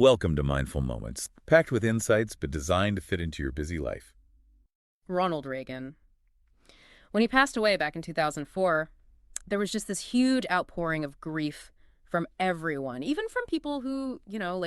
Welcome to Mindful Moments, packed with insights but designed to fit into your busy life. Ronald Reagan. When he passed away back in 2004, there was just this huge outpouring of grief from everyone, even from people who,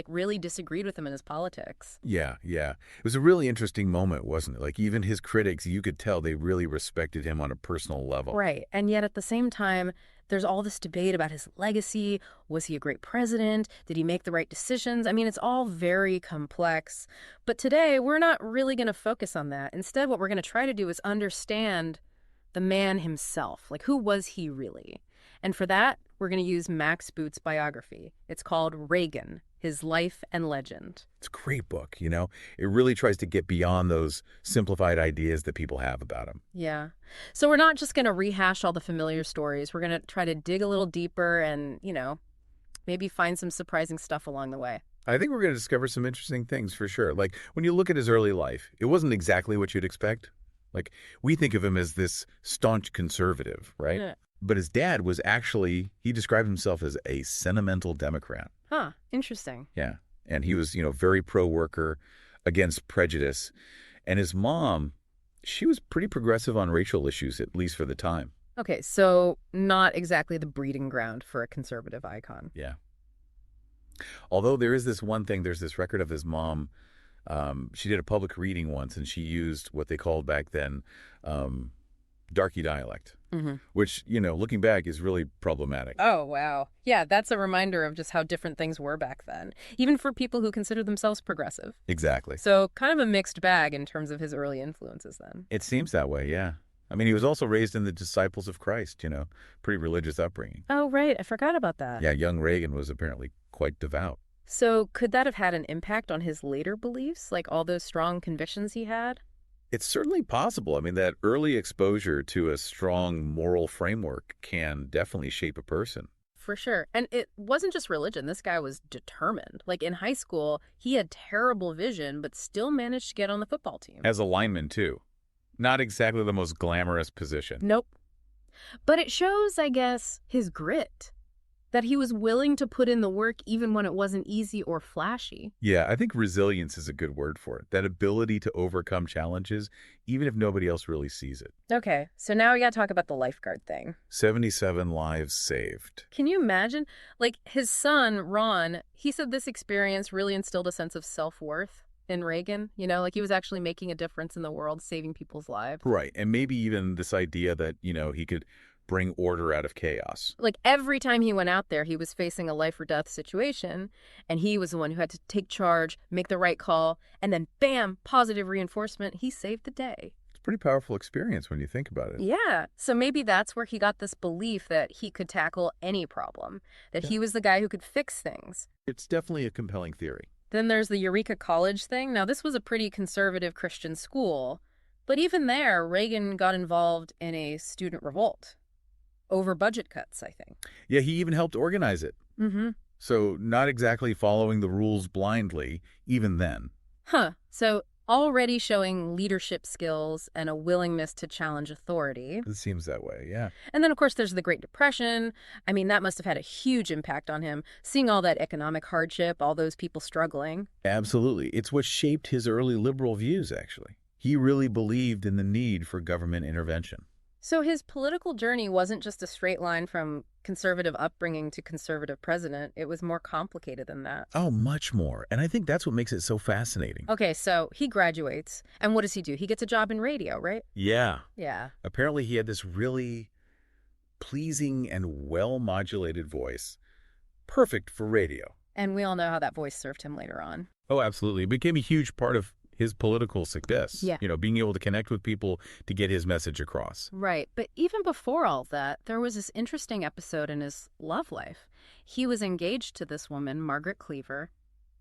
really disagreed with him in his politics. Yeah. It was a really interesting moment, wasn't it? Like, even his critics, you could tell they really respected him on a personal level. Right. And yet at the same time, there's all this debate about his legacy. Was he a great president? Did he make the right decisions? I mean, it's all very complex. But today, we're not really going to focus on that. Instead, what we're going to try to do is understand the man himself. Like, who was he really? And for that, we're going to use Max Boot's biography. It's called Reagan, His Life and Legend. It's a great book, you know? It really tries to get beyond those simplified ideas that people have about him. Yeah. So we're not just going to rehash all the familiar stories. We're going to try to dig a little deeper and, maybe find some surprising stuff along the way. I think we're going to discover some interesting things for sure. Like, when you look at his early life, it wasn't exactly what you'd expect. Like, we think of him as this staunch conservative, right? Yeah. But his dad was actually, he described himself as a sentimental Democrat. Huh. Interesting. Yeah. And he was, very pro-worker, against prejudice. And his mom, she was pretty progressive on racial issues, at least for the time. Okay, so not exactly the breeding ground for a conservative icon. Yeah. Although there is this one thing, there's this record of his mom. She did a public reading once, and she used what they called back then darky dialect, which, looking back is really problematic. Oh, wow. Yeah, that's a reminder of just how different things were back then, even for people who consider themselves progressive. Exactly. So kind of a mixed bag in terms of his early influences then. It seems that way, yeah. I mean, he was also raised in the Disciples of Christ, pretty religious upbringing. Oh, right. I forgot about that. Yeah, young Reagan was apparently quite devout. So could that have had an impact on his later beliefs, like all those strong convictions he had? It's certainly possible. I mean, that early exposure to a strong moral framework can definitely shape a person. For sure. And it wasn't just religion. This guy was determined. Like in high school, he had terrible vision, but still managed to get on the football team. As a lineman, too. Not exactly the most glamorous position. Nope. But it shows, I guess, his grit. That he was willing to put in the work even when it wasn't easy or flashy. Yeah, I think resilience is a good word for it. That ability to overcome challenges, even if nobody else really sees it. Okay, so now we gotta talk about the lifeguard thing. 77 lives saved. Can you imagine? Like, his son, Ron, he said this experience really instilled a sense of self-worth in Reagan. Like he was actually making a difference in the world, saving people's lives. Right, and maybe even this idea that, he could bring order out of chaos. Like every time he went out there, he was facing a life or death situation, and he was the one who had to take charge, make the right call, and then bam, positive reinforcement. He saved the day. It's a pretty powerful experience when you think about it. Yeah. So maybe that's where he got this belief that he could tackle any problem, that he was the guy who could fix things. It's definitely a compelling theory. Then there's the Eureka College thing. Now, this was a pretty conservative Christian school, but even there, Reagan got involved in a student revolt. Over budget cuts, I think. Yeah, he even helped organize it. So not exactly following the rules blindly, even then. Huh. So already showing leadership skills and a willingness to challenge authority. It seems that way, yeah. And then, of course, there's the Great Depression. I mean, that must have had a huge impact on him, seeing all that economic hardship, all those people struggling. Absolutely. It's what shaped his early liberal views, actually. He really believed in the need for government intervention. So his political journey wasn't just a straight line from conservative upbringing to conservative president. It was more complicated than that. Oh, much more. And I think that's what makes it so fascinating. Okay, so he graduates. And what does he do? He gets a job in radio, right? Yeah. Yeah. Apparently he had this really pleasing and well-modulated voice, perfect for radio. And we all know how that voice served him later on. Oh, absolutely. It became a huge part of his political success. Yeah. Being able to connect with people to get his message across. Right. But even before all that, there was this interesting episode in his love life. He was engaged to this woman, Margaret Cleaver,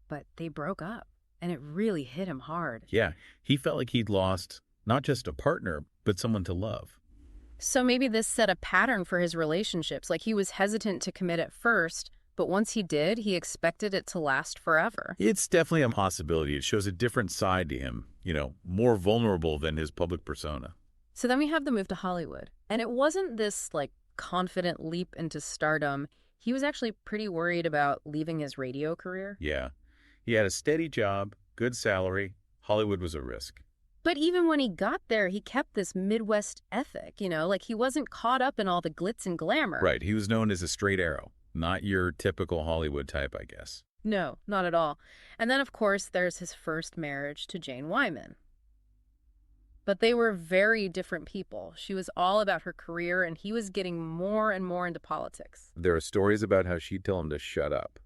but they broke up. And it really hit him hard. Yeah. He felt like he'd lost not just a partner, but someone to love. So maybe this set a pattern for his relationships. Like he was hesitant to commit at first, but once he did, he expected it to last forever. It's definitely a possibility. It shows a different side to him, more vulnerable than his public persona. So then we have the move to Hollywood. And it wasn't this, confident leap into stardom. He was actually pretty worried about leaving his radio career. Yeah. He had a steady job, good salary. Hollywood was a risk. But even when he got there, he kept this Midwest ethic, like he wasn't caught up in all the glitz and glamour. Right, he was known as a straight arrow. Not your typical Hollywood type, I guess. No, not at all. And then, of course, there's his first marriage to Jane Wyman. But they were very different people. She was all about her career, and he was getting more and more into politics. There are stories about how she'd tell him to shut up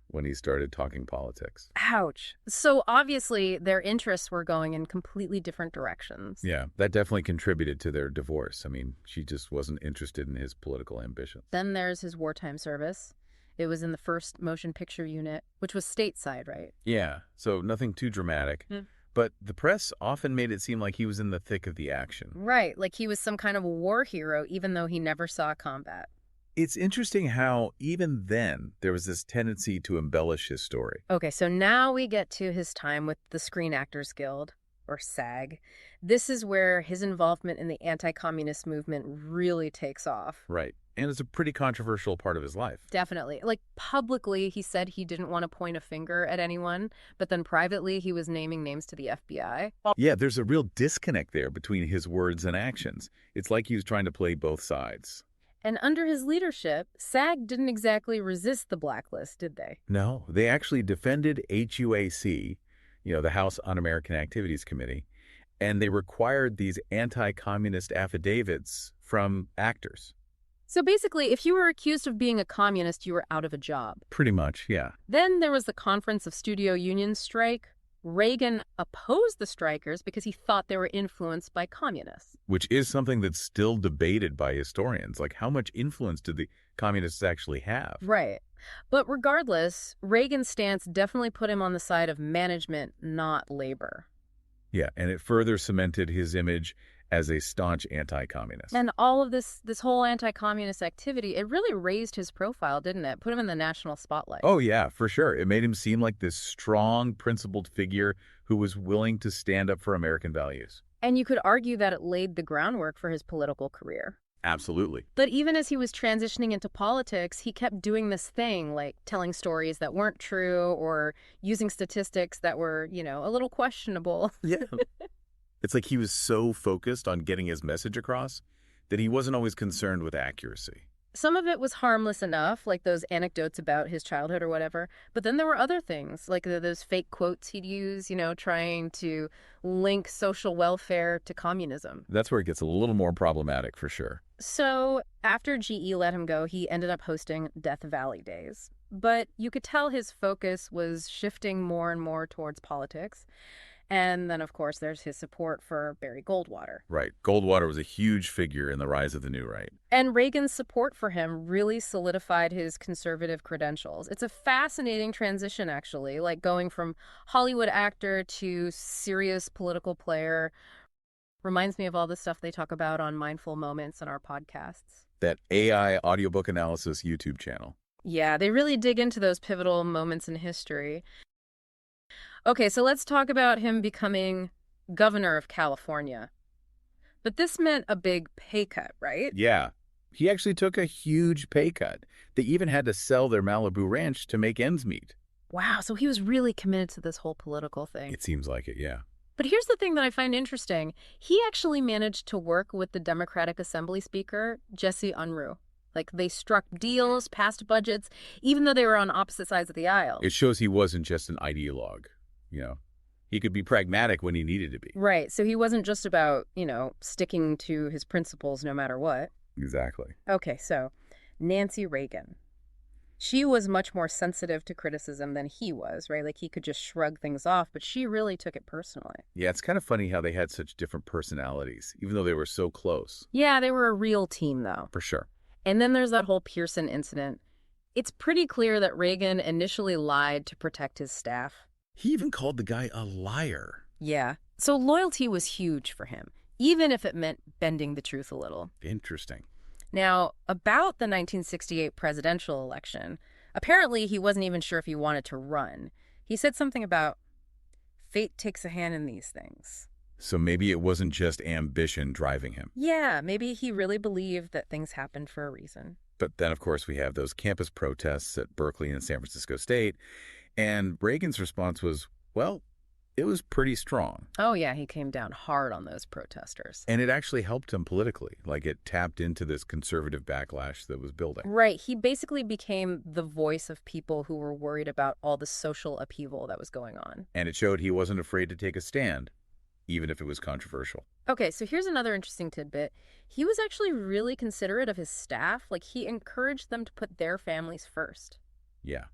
when he started talking politics. Ouch. So obviously, their interests were going in completely different directions. Yeah, that definitely contributed to their divorce. I mean, she just wasn't interested in his political ambition. Then there's his wartime service. It was in the 1st Motion Picture Unit, which was stateside, right? Yeah, so nothing too dramatic. But the press often made it seem like he was in the thick of the action. Right, like he was some kind of war hero, even though he never saw combat. It's interesting how, even then, there was this tendency to embellish his story. Okay, so now we get to his time with the Screen Actors Guild, or SAG. This is where his involvement in the anti-communist movement really takes off. Right. And it's a pretty controversial part of his life. Definitely. Like, publicly, he said he didn't want to point a finger at anyone, but then privately, he was naming names to the FBI. Yeah, there's a real disconnect there between his words and actions. It's like he was trying to play both sides. And under his leadership, SAG didn't exactly resist the blacklist, did they? No, they actually defended HUAC, the House Un-American Activities Committee, and they required these anti-communist affidavits from actors. So basically, if you were accused of being a communist, you were out of a job. Pretty much, yeah. Then there was the Conference of Studio Unions strike. Reagan opposed the strikers because he thought they were influenced by communists. Which is something that's still debated by historians. Like, how much influence did the communists actually have? Right. But regardless, Reagan's stance definitely put him on the side of management, not labor. Yeah, and it further cemented his image as a staunch anti-communist. And all of this whole anti-communist activity, it really raised his profile, didn't it? Put him in the national spotlight. Oh, yeah, for sure. It made him seem like this strong, principled figure who was willing to stand up for American values. And you could argue that it laid the groundwork for his political career. Absolutely. But even as he was transitioning into politics, he kept doing this thing, like telling stories that weren't true or using statistics that were, a little questionable. Yeah. It's like he was so focused on getting his message across that he wasn't always concerned with accuracy. Some of it was harmless enough, like those anecdotes about his childhood or whatever. But then there were other things, like those fake quotes he'd use, trying to link social welfare to communism. That's where it gets a little more problematic, for sure. So after GE let him go, he ended up hosting Death Valley Days. But you could tell his focus was shifting more and more towards politics. And then, of course, there's his support for Barry Goldwater. Right. Goldwater was a huge figure in the rise of the New Right. And Reagan's support for him really solidified his conservative credentials. It's a fascinating transition, actually, like going from Hollywood actor to serious political player. Reminds me of all the stuff they talk about on Mindful Moments in our podcasts. That AI audiobook analysis YouTube channel. Yeah, they really dig into those pivotal moments in history. Okay, so let's talk about him becoming governor of California. But this meant a big pay cut, right? Yeah. He actually took a huge pay cut. They even had to sell their Malibu ranch to make ends meet. Wow, so he was really committed to this whole political thing. It seems like it, yeah. But here's the thing that I find interesting. He actually managed to work with the Democratic Assembly Speaker, Jesse Unruh. Like, they struck deals, passed budgets, even though they were on opposite sides of the aisle. It shows he wasn't just an ideologue. He could be pragmatic when he needed to be. Right. So he wasn't just about, sticking to his principles no matter what. Exactly. Okay, so Nancy Reagan. She was much more sensitive to criticism than he was, right? Like, he could just shrug things off, but she really took it personally. Yeah, it's kind of funny how they had such different personalities, even though they were so close. Yeah, they were a real team, though. For sure. And then there's that whole Pearson incident. It's pretty clear that Reagan initially lied to protect his staff. He even called the guy a liar. Yeah. So loyalty was huge for him, even if it meant bending the truth a little. Interesting. Now, about the 1968 presidential election, apparently he wasn't even sure if he wanted to run. He said something about, fate takes a hand in these things. So maybe it wasn't just ambition driving him. Yeah, maybe he really believed that things happened for a reason. But then, of course, we have those campus protests at Berkeley and San Francisco State. And Reagan's response was, well, it was pretty strong. Oh, yeah, he came down hard on those protesters. And it actually helped him politically. Like, it tapped into this conservative backlash that was building. Right. He basically became the voice of people who were worried about all the social upheaval that was going on. And it showed he wasn't afraid to take a stand, even if it was controversial. Okay, so here's another interesting tidbit. He was actually really considerate of his staff. Like, he encouraged them to put their families first. Yeah.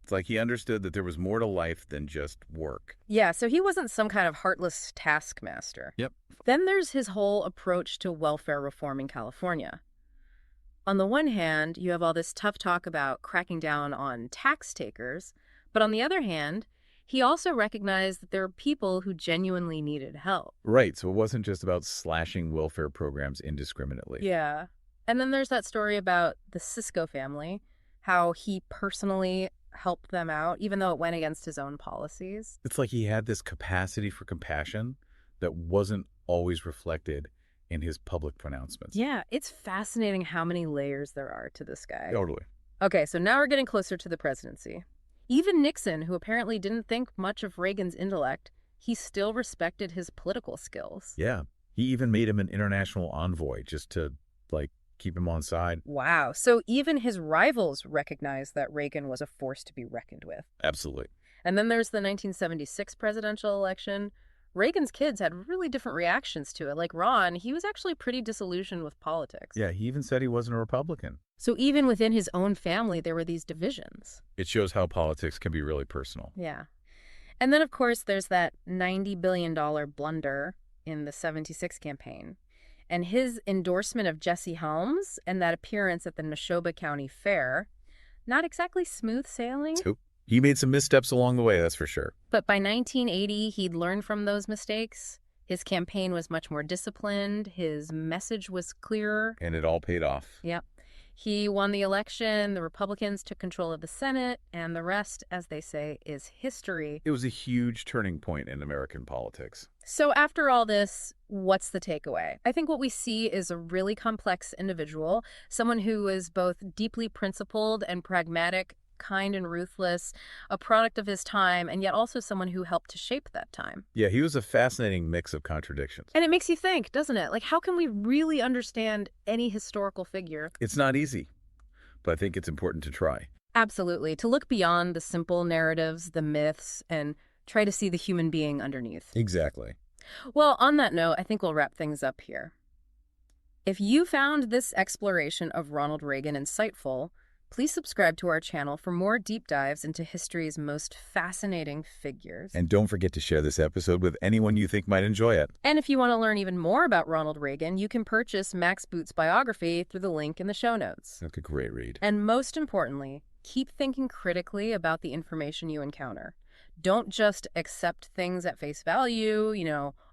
It's like he understood that there was more to life than just work. Yeah, so he wasn't some kind of heartless taskmaster. Yep. Then there's his whole approach to welfare reform in California. On the one hand, you have all this tough talk about cracking down on tax takers, but on the other hand, he also recognized that there were people who genuinely needed help. Right, so it wasn't just about slashing welfare programs indiscriminately. Yeah. And then there's that story about the Cisco family, how he personally helped them out, even though it went against his own policies. It's like he had this capacity for compassion that wasn't always reflected in his public pronouncements. Yeah, it's fascinating how many layers there are to this guy. Totally. Okay, so now we're getting closer to the presidency. Even Nixon, who apparently didn't think much of Reagan's intellect, he still respected his political skills. Yeah. He even made him an international envoy just to, keep him on side. Wow. So even his rivals recognized that Reagan was a force to be reckoned with. Absolutely. And then there's the 1976 presidential election. Reagan's kids had really different reactions to it. Like Ron, he was actually pretty disillusioned with politics. Yeah, he even said he wasn't a Republican. So even within his own family, there were these divisions. It shows how politics can be really personal. Yeah. And then, of course, there's that $90 billion blunder in the 76 campaign. And his endorsement of Jesse Helms and that appearance at the Neshoba County Fair, not exactly smooth sailing. Nope. He made some missteps along the way, that's for sure. But by 1980, he'd learned from those mistakes. His campaign was much more disciplined. His message was clearer. And it all paid off. Yep. He won the election, the Republicans took control of the Senate, and the rest, as they say, is history. It was a huge turning point in American politics. So after all this, what's the takeaway? I think what we see is a really complex individual, someone who is both deeply principled and pragmatic, kind and ruthless, a product of his time, and yet also someone who helped to shape that time. Yeah, he was a fascinating mix of contradictions. And it makes you think, doesn't it? Like, how can we really understand any historical figure? It's not easy, but I think it's important to try. Absolutely. To look beyond the simple narratives, the myths, and try to see the human being underneath. Exactly. Well, on that note, I think we'll wrap things up here. If you found this exploration of Ronald Reagan insightful, please subscribe to our channel for more deep dives into history's most fascinating figures. And don't forget to share this episode with anyone you think might enjoy it. And if you want to learn even more about Ronald Reagan, you can purchase Max Boot's biography through the link in the show notes. That's a great read. And most importantly, keep thinking critically about the information you encounter. Don't just accept things at face value,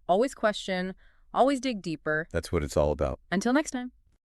always question, always dig deeper. That's what it's all about. Until next time.